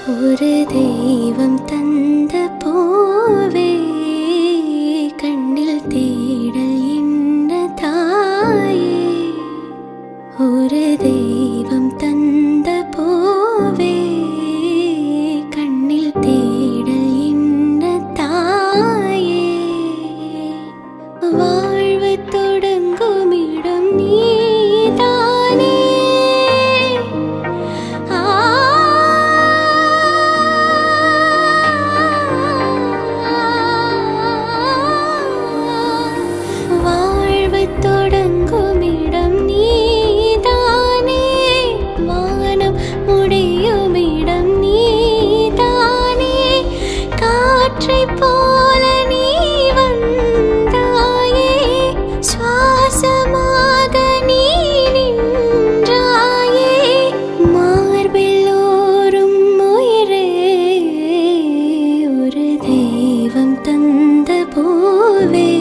ஒரு தெய்வம் தந்த பூவே கண்ணில் தேடல் என்ன தாயே. ஒரு தெய்வம் தந்த பூவே கண்ணில் தேடல் என்ன தாயே. வாழ்வு தொடங்கும் இடம் நீதானே. வாழ்வு தொடங்கும் இடம் நீதானே. வானம் முடியும் இடம் நீதானே. காற்றைப் போல நீ வந்தாயே. சுவாசமாக நீ நின்றாயே. மார்பில் ஊறும் உயிரே ஒரு தெய்வம் தந்த பூவே.